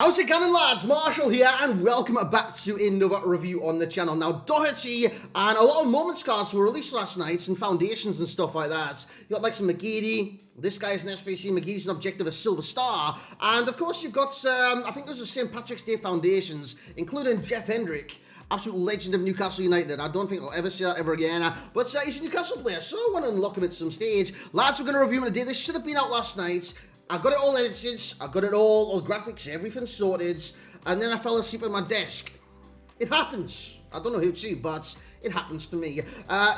How's it going, lads? Marshall here, and welcome back to another review on the channel. Now, Doherty and a lot of moments cards were released last night, and foundations and stuff like that. You got like some McGeady. This guy's an SPC. McGeady's an objective, a silver star. And of course, you've got, I think there's the St. Patrick's Day foundations, including Jeff Hendrick. Absolute legend of Newcastle United. I don't think I'll ever see that ever again. But he's a Newcastle player, so I want to unlock him at some stage. Lads, we're going to review him today. This should have been out last night. I got it all edited, I got it all graphics, everything sorted, and then I fell asleep at my desk. It happens. I don't know who to, but it happens to me.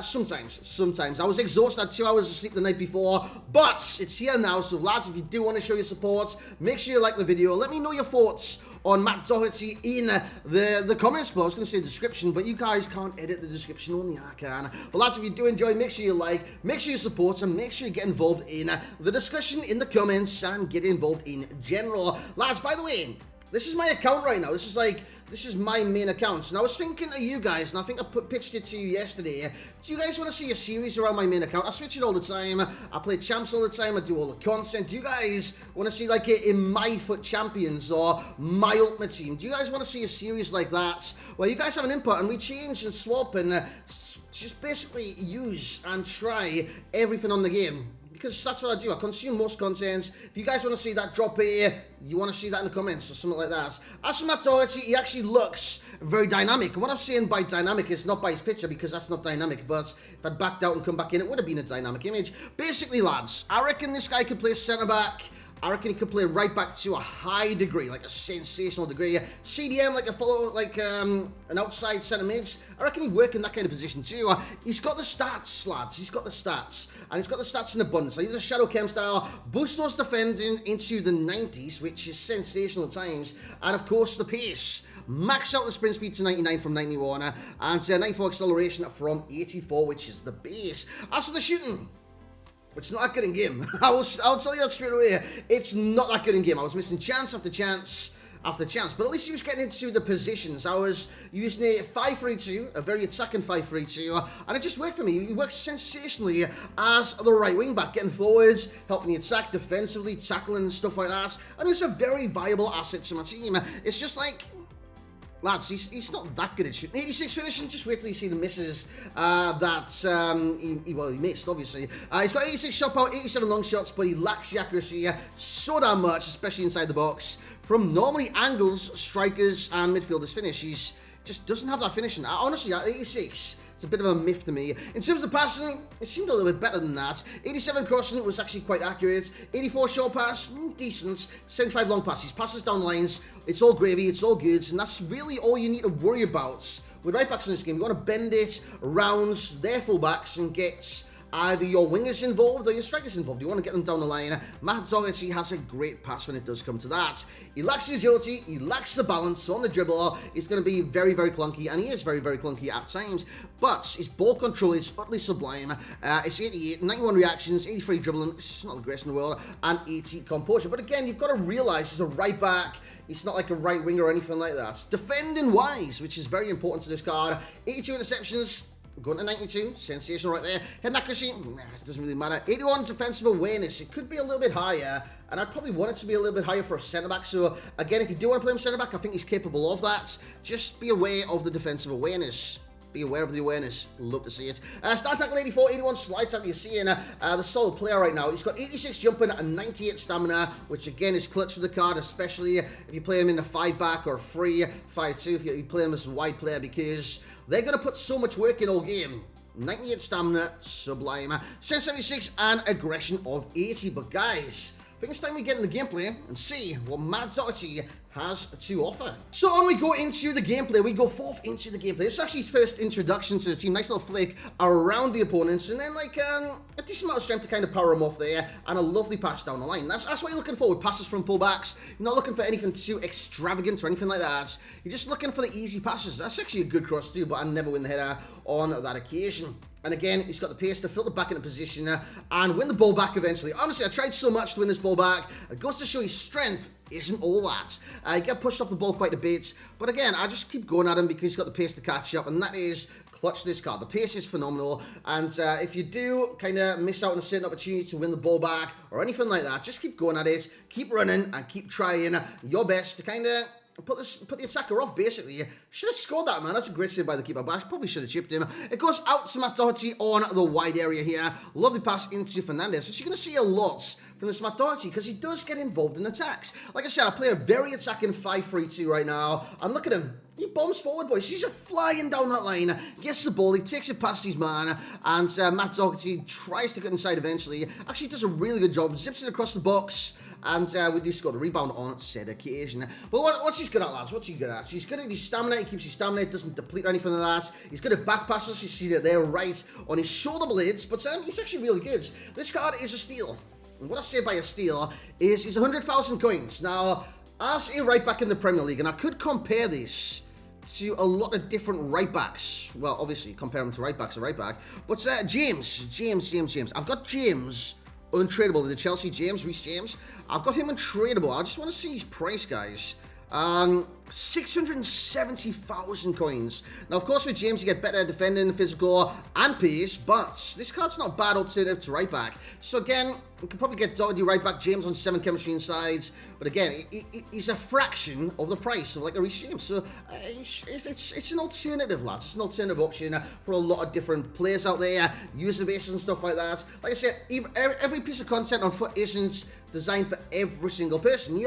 Sometimes. I was exhausted, I had 2 hours of sleep the night before, but it's here now, so lads, if you do want to show your support, make sure you like the video. Let me know your thoughts on Matt Doherty in the comments below. I was going to say description, but you guys can't edit the description, only I can. But lads, if you do enjoy, make sure you like, make sure you support, and make sure you get involved in the discussion in the comments and get involved in general. Lads, by the way, this is my account right now. This is my main account. And I was thinking of you guys, and I think I pitched it to you yesterday. Do you guys want to see a series around my main account? I switch it all the time. I play champs all the time. I do all the content. Do you guys want to see like in my foot champions or my ultimate team? Do you guys want to see a series like that where you guys have an input and we change and swap and just basically use and try everything on the game? Because that's what I do. I consume most content. If you guys want to see that, drop here. You want to see that in the comments or something like that. As for Matt Doherty, he actually looks very dynamic. And what I'm saying by dynamic is not by his picture, because that's not dynamic. But if I'd backed out and come back in, it would have been a dynamic image. Basically, lads, I reckon this guy could play centre-back. I reckon he could play right back to a high degree, like a sensational degree. CDM, like an outside centre mid. I reckon he'd work in that kind of position too. He's got the stats, lads. He's got the stats. And he's got the stats in abundance. So he does a Shadow Chem style, boost those defending into the 90s, which is sensational at times. And of course, the pace. Max out the sprint speed to 99 from 91. And 94 acceleration from 84, which is the base. As for the shooting, it's not that good in game. I'll tell you that straight away. It's not that good in game. I was missing chance after chance after chance. But at least he was getting into the positions. I was using a 5-3-2, a very attacking 5-3-2, and it just worked for me. He works sensationally as the right wing back, getting forwards, helping the attack defensively, tackling and stuff like that. And he's a very viable asset to my team. It's just like, lads, he's not that good at shooting. 86 finishing, just wait till you see the misses he missed, obviously. He's got 86 shot power, 87 long shots, but he lacks the accuracy so damn much, especially inside the box. From normally angles, strikers, and midfielders finish, he just doesn't have that finishing. Honestly, at 86, it's a bit of a myth to me. In terms of passing, it seemed a little bit better than that. 87 crossing was actually quite accurate. 84 short pass, decent. 75 long passes, passes down lines. It's all gravy, it's all good, and that's really all you need to worry about with right backs in this game. You want to bend it around their full backs and get either your wingers involved or your strikers involved. You want to get them down the line. Matt Doherty has a great pass when it does come to that. He lacks the agility, he lacks the balance on the dribble. He's going to be very, very clunky, and he is very, very clunky at times. But his ball control is utterly sublime. It's 88, 91 reactions, 83 dribbling, it's not the greatest in the world, and 80 composure. But again, you've got to realise he's a right back. He's not like a right winger or anything like that. Defending wise, which is very important to this card. 82 interceptions. Going to 92, sensational right there. Head accuracy, it doesn't really matter. 81 defensive awareness, it could be a little bit higher, and I'd probably want it to be a little bit higher for a centre-back. So, again, if you do want to play him centre-back, I think he's capable of that. Just be aware of the defensive awareness. Be aware of the awareness. Love to see it. Start tackle 84, 81 slide tackle. You're seeing the solid player right now. He's got 86 jumping and 98 stamina, which again is clutch for the card, especially if you play him in a 5-back or 3-5-2, if you play him as a wide player, because they're going to put so much work in all game. 98 stamina, sublime. Strength 76 and aggression of 80. But guys, I think it's time we get in the gameplay and see what Matt Doherty has to offer. So on we go into the gameplay. We go forth into the gameplay. This is actually his first introduction to the team. Nice little flick around the opponents, and then like a decent amount of strength to kind of power him off there, and a lovely pass down the line. That's what you're looking for with passes from fullbacks. You're not looking for anything too extravagant or anything like that. You're just looking for the easy passes. That's actually a good cross too, but I never win the header on that occasion. And again, he's got the pace to filter back into position and win the ball back eventually. Honestly, I tried so much to win this ball back. It goes to show his strength isn't all that. He got pushed off the ball quite a bit, but again, I just keep going at him because he's got the pace to catch up, and that is clutch this card. The pace is phenomenal, and if you do kind of miss out on a certain opportunity to win the ball back or anything like that, just keep going at it, keep running, and keep trying your best to kind of put the attacker off, basically. Should have scored that, man. That's a great save by the keeper, but I probably should have chipped him. It goes out to Matt Doherty on the wide area here. Lovely pass into Fernandez, which you're going to see a lot from this Matt Doherty, because he does get involved in attacks. Like I said, I play a very attacking 5-3-2 right now, and look at him. He bombs forward, boys. He's just flying down that line, gets the ball, he takes it past his man, and Matt Doherty tries to get inside eventually. Actually does a really good job, zips it across the box, and we do score the rebound on said occasion. But what's he good at, lads? What's he good at? He's good at his stamina, he keeps his stamina, doesn't deplete or anything like that. He's good at back passes, you see it there right on his shoulder blades, but he's actually really good. This card is a steal. And what I say by a steal is he's 100,000 coins. Now, as a right back in the Premier League, and I could compare this to a lot of different right backs. Well, obviously, compare him to right back, but James. I've got James untradeable. The Chelsea James, Reece James. I've got him untradeable. I just want to see his price, guys. 670,000 coins. Now, of course, with James, you get better defending, physical, and pace, but this card's not a bad alternative to right back. So, again, you can probably get Doherty right back, James on 7 chemistry insides, but again, he's a fraction of the price of like a Reece James. So, it's an alternative, lads. It's an alternative option for a lot of different players out there, user bases and stuff like that. Like I said, every piece of content on FUT isn't designed for every single person.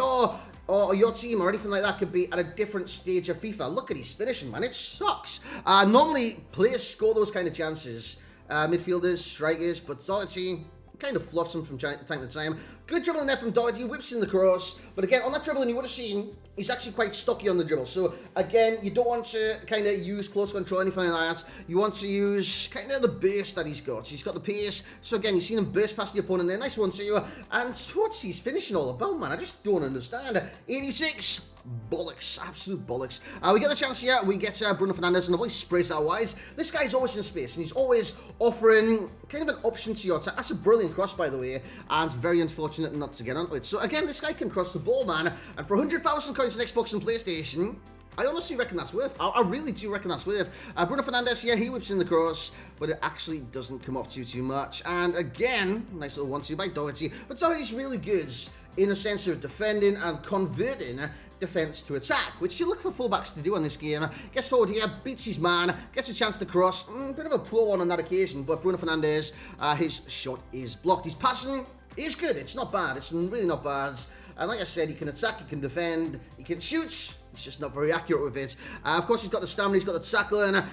Or your team or anything like that could be at a different stage of FIFA. Look at his finishing, man. It sucks. Normally, players score those kind of chances. Midfielders, strikers, but Doherty kind of fluffs him from time to time. Good dribbling there from Doherty, whips in the cross. But again, on that dribbling, you would have seen he's actually quite stocky on the dribble. So again, you don't want to kind of use close control, anything like that. You want to use kind of the base that he's got. He's got the pace. So again, you've seen him burst past the opponent there. Nice one to you. And what's his finishing all about, man? I just don't understand. 86. Bollocks, absolute bollocks. We get the chance here, we get Bruno Fernandez, and the voice sprays out wise. This guy's always in space, and he's always offering kind of an option to your attack. That's a brilliant cross, by the way, and very unfortunate not to get onto it. So again, this guy can cross the ball, man, and for 100,000 coins on Xbox and PlayStation, I honestly reckon that's worth. I really do reckon that's worth. Bruno Fernandez here, he whips in the cross, but it actually doesn't come off too much. And again, nice little 1-2 by Doherty. But Doherty's really good in a sense of defending and converting defense to attack, which you look for fullbacks to do on this game. Gets forward here, beats his man, gets a chance to cross. Bit of a poor one on that occasion, but Bruno Fernandez, his shot is blocked. His passing is good. It's not bad. It's really not bad. And like I said, he can attack, he can defend, he can shoot. He's just not very accurate with it. Of course, he's got the stamina, he's got the tackling,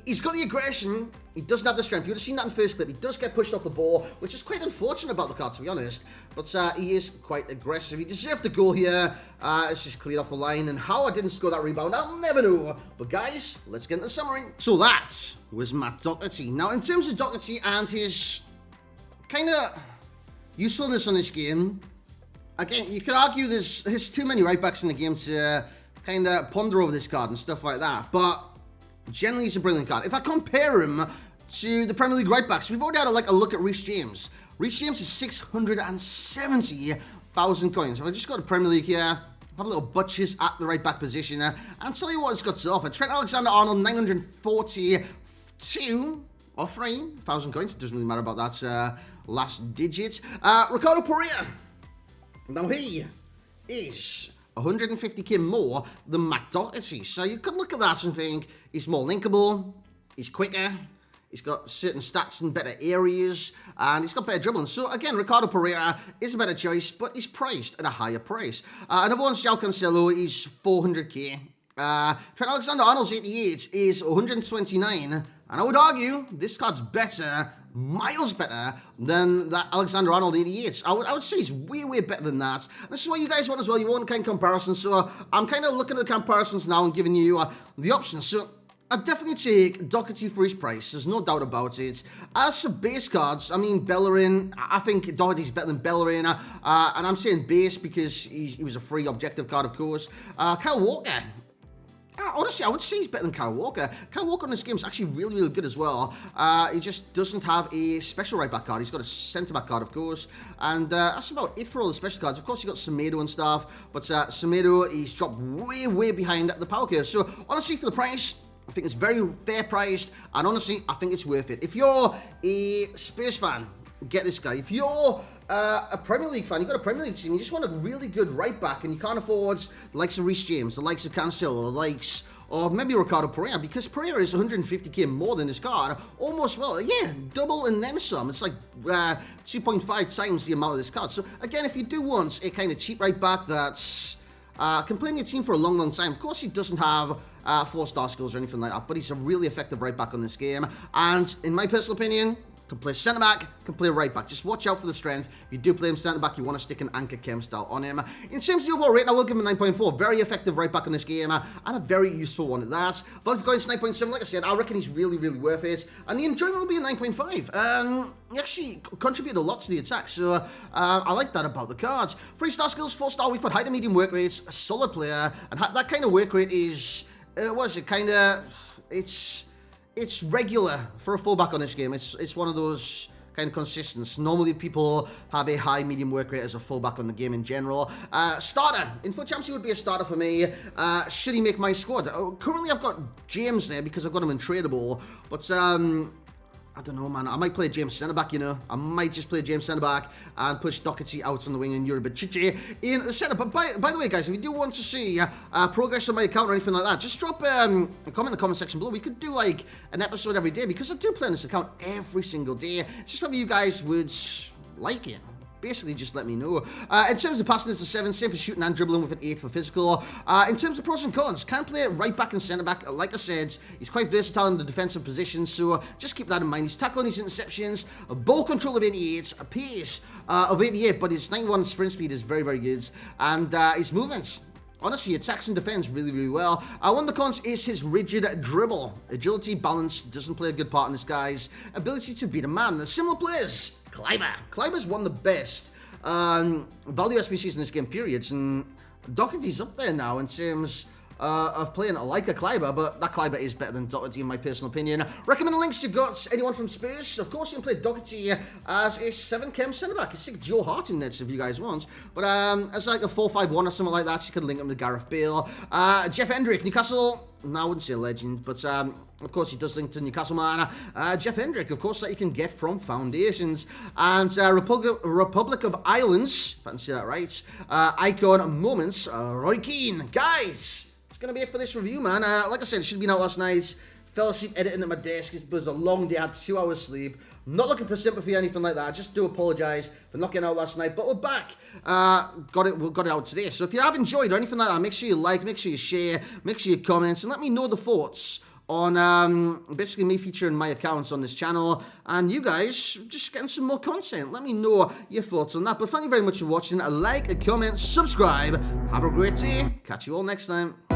he's got the aggression. He doesn't have the strength. You would have seen that in the first clip. He does get pushed off the ball, which is quite unfortunate about the card, to be honest. But he is quite aggressive. He deserved the goal here. It's just cleared off the line. And how I didn't score that rebound, I'll never know. But guys, let's get into the summary. So that was Matt Doherty. Now, in terms of Doherty and his kind of usefulness on this game, again, you could argue there's too many right backs in the game to kind of ponder over this card and stuff like that. But generally, it's a brilliant card. If I compare him to the Premier League right backs, we've already had a look at Reece James. Reece James is 670,000 coins. If I just go to Premier League here, have a little butchers at the right back position, and tell you what it's got to offer. Trent Alexander-Arnold, 942 or 3,000 coins. It doesn't really matter about that last digit. Ricardo Pereira. Now he is 150k more than Matt Doherty. So you could look at that and think he's more linkable, he's quicker, he's got certain stats in better areas, and he's got better dribbling. So again, Ricardo Pereira is a better choice, but he's priced at a higher price. Another one's João Cancelo, he's 400k. Trent Alexander-Arnold's 88 is 129, and I would argue this card's better, miles better than that Alexander-Arnold 88. I would say he's way better than that. And this is what you guys want as well. You want kind of comparisons. So I'm kind of looking at the comparisons now and giving you the options. So I'd definitely take Doherty for his price. There's no doubt about it. As for base cards, I mean, Bellerin, I think Doherty's better than Bellerin. And I'm saying base because he was a free objective card, of course. Kyle Walker, Honestly, I would say he's better than Kyle Walker. Kyle Walker in this game is actually really, really good as well. He just doesn't have a special right-back card. He's got a centre-back card, of course. And that's about it for all the special cards. Of course, you got Semedo and stuff. But Semedo, he's dropped way, way behind the power curve. So, honestly, for the price, I think it's very fair priced. And honestly, I think it's worth it. If you're a Spurs fan, get this guy. If you're a Premier League fan, you've got a Premier League team, you just want a really good right back, and you can't afford the likes of Reece James, the likes of Cancelo, the likes of maybe Ricardo Pereira, because Pereira is 150k more than this card. Almost, well, yeah, double and then some. It's like 2.5 times the amount of this card. So, again, if you do want a kind of cheap right back that's can play in your team for a long, long time, of course he doesn't have 4-star skills or anything like that, but he's a really effective right back on this game. And in my personal opinion, can play centre back, can play right back. Just watch out for the strength. If you do play him centre back, you want to stick an anchor chem style on him. In terms of the overall rating, I will give him a 9.4. Very effective right back on this game, and a very useful one at that. Value for coins 9.7. Like I said, I reckon he's really, really worth it. And the enjoyment will be a 9.5. He actually contributed a lot to the attack, so I like that about the cards. 3-star skills, 4-star weak, but high to medium work rates, a solid player, and that kind of work rate is, what is it, kind of, it's regular for a fullback on this game. It's one of those kind of consistent. Normally people have a high medium work rate as a fullback on the game in general. Starter. In FUT Champs, he would be a starter for me. Should he make my squad? Currently I've got James there because I've got him in tradable. But I don't know, man. I might play James centre-back, you know. I might just play James centre-back and push Doherty out on the wing and Uribe in the centre. But by the way, guys, if you do want to see progress on my account or anything like that, just drop a comment in the comment section below. We could do, like, an episode every day because I do play on this account every single day. It's just whether you guys would like it. Basically, just let me know. In terms of passing, it's a 7, same for shooting and dribbling with an 8 for physical. In terms of pros and cons, can play right back and centre back. Like I said, he's quite versatile in the defensive positions, so just keep that in mind. He's tackling his interceptions, a ball control of 88, a pace of 88, but his 91 sprint speed is very, very good, and his movements. Honestly, attacks and defends really, really well. One of the cons is his rigid dribble. Agility, balance, doesn't play a good part in this guy's ability to beat a man. The similar players. Kleiber's one of the best value SBCs in this game, periods, and Doherty's up there now in terms of playing like a Kleiber, but that Kleiber is better than Doherty in my personal opinion. Recommend the links you've got. Anyone from Spurs? Of course, you can play Doherty as a 7-chem centre-back. You stick Joe Hart in nets if you guys want, but as like a 4-5-1 or something like that, you could link him to Gareth Bale. Jeff Hendrick, Newcastle. No, I wouldn't say a legend, but of course he does link to Newcastle man. Jeff Hendrick, of course, that you can get from Foundations. And Republic of Islands, if I can say that right, Icon Moments, Roy Keane. Guys, it's going to be it for this review, man. Like I said, it should have been out last night. Fell asleep editing at my desk. It was a long day. I had 2 hours sleep. I'm not looking for sympathy or anything like that. I just do apologise for not getting out last night. But we're back. Got it out today. So if you have enjoyed or anything like that, make sure you like, make sure you share, make sure you comment, and let me know the thoughts on basically me featuring my accounts on this channel, and you guys just getting some more content. Let me know your thoughts on that. But thank you very much for watching. A like, a comment, subscribe. Have a great day. Catch you all next time.